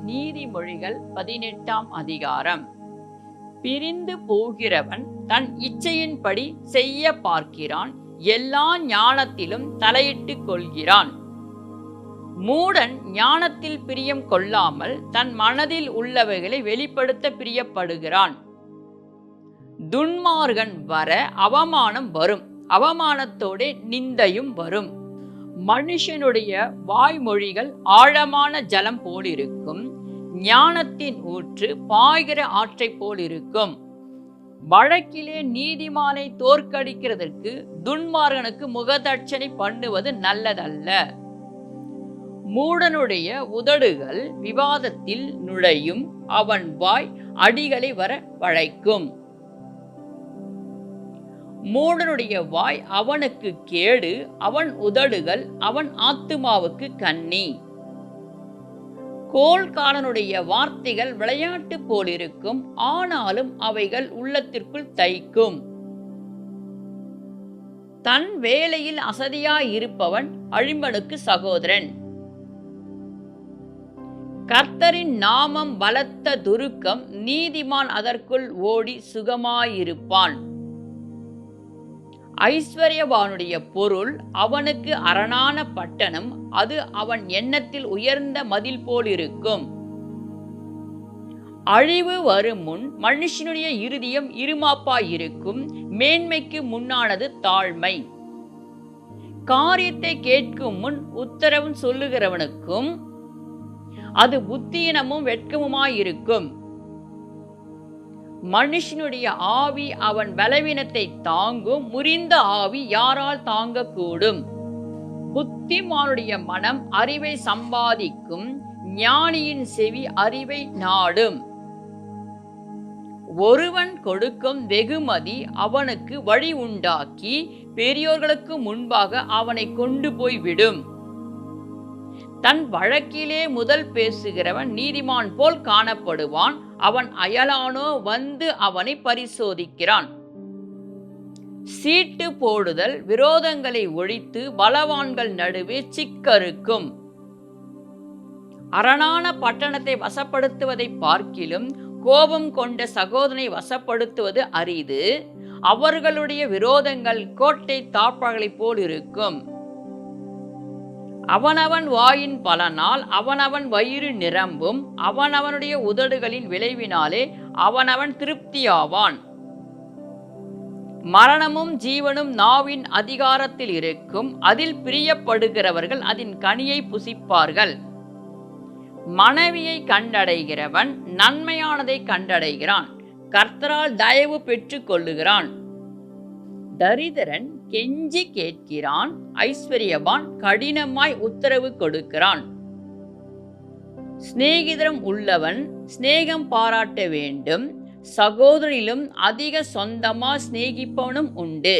நீதிமொழிகள் 18ஆம் அதிகாரம். பிரிந்து போகிறவன் தன் இச்சையின்படி செய்ய பார்க்கிறான், எல்லா ஞானத்திலும் தலையிட்டுக் கொள்கிறான். மூடன் ஞானத்தில் பிரியம் கொள்ளாமல் தன் மனதில் உள்ளவைகளை வெளிப்படுத்த பிரியப்படுகிறான். துன்மார்கன் வர அவமானம் வரும், அவமானத்தோடு நிந்தையும் வரும். மனுஷனுடைய வாய்மொழிகள் ஆழமான ஜலம் போலிருக்கும், ஞானத்தின் ஊற்று பாய்கிற ஆற்றை போலிருக்கும். வழக்கிலே நீதிமானை தோற்கடிக்கிறதற்கு துன்மார்கனுக்கு முகதட்சணை பண்ணுவது நல்லதல்ல. மூடனுடைய உதடுகள் விவாதத்தில் நுழையும், அவன் வாய் அடிகளை வர வளைக்கும். மூடனுடைய வாய் அவனுக்கு கேடு, அவன் உதடுகள் அவன் ஆத்துமாவுக்கு கண்ணி. கோள்காரனுடைய வார்த்தைகள் விளையாட்டு போலிருக்கும், ஆனாலும் அவைகள் உள்ளத்திற்குள் தைக்கும். தன் வேலையில் அசதியாயிருப்பவன் அழிம்பனுக்கு சகோதரன். கர்த்தரின் நாமம் பலத்த துருக்கம், நீதிமான் அதற்குள் ஓடி சுகமாயிருப்பான். ஐஸ்வர்யவானுடைய பொருள் அவனுக்கு அரணான பட்டணம், அது அவன் எண்ணத்தில் உயர்ந்த மதில் போலிருக்கும். அழிவு வரும் முன் மனுஷனுடைய இருதயம் இருமாப்பாயிருக்கும், மேன்மைக்கு முன்னானது தாழ்மை. காரியத்தை கேட்கும் முன் உத்தரவு சொல்லுகிறவனுக்கும் அது புத்தியினமும் வெட்கமுமாயிருக்கும். மனுஷனுடைய ஆவி அவன் பலவீனத்தை தாங்கும், முறிந்த ஆவி யாரால் தாங்கக்கூடும்? புத்திமானுடைய மனம் அறிவை சம்பாதிக்கும், ஞானியின் செவி அறிவை நாடும். ஒருவன் கொடுக்கும் வெகுமதி அவனுக்கு வழி உண்டாக்கி பெரியோர்களுக்கு முன்பாக அவனை கொண்டு போய் விடும். தன் வழக்கிலே முதல் பேசுகிறவன் நீதிமான் போல் காணப்படுவான், அவன் அயலானோ வந்து அவனை பரிசோதிக்கிறான். சீட்டு போடுதல் விரோதங்களை ஒழித்து பலவான்கள் நடுவே சிக்கறுக்கும். அரணான பட்டணத்தை வசப்படுத்துவதை பார்க்கிலும் கோபம் கொண்ட சகோதரனை வசப்படுத்துவது அரிது. அவர்களுடைய விரோதங்கள் கோட்டை தாப்பாள்களைப் போல் இருக்கும். அவனவன் வாயின் பலனால் அவனவன் வயிறு நிரம்பும், அவனவனுடைய உதடுகளின் விளைவினாலே அவனவன் திருப்தியாவான். மரணமும் ஜீவனும் நாவின் அதிகாரத்தில் இருக்கும், அதில் பிரியப்படுகிறவர்கள் அதன் கனியை புசிப்பார்கள். மனைவியை கண்டடைகிறவன் நன்மையானதை கண்டடைகிறான், கர்த்தரால் தயவு பெற்று கொள்ளுகிறான். தரித்திரன் கெஞ்சி கேட்கிறான், ஐஸ்வர்யவான் கடினமாய் உத்தரவு கொடுக்கிறான். சிநேகிதரம் உள்ளவன் சிநேகம் பாராட்ட வேண்டும், சகோதரிலும் அதிக சொந்தமா சிநேகிப்பவனும் உண்டு.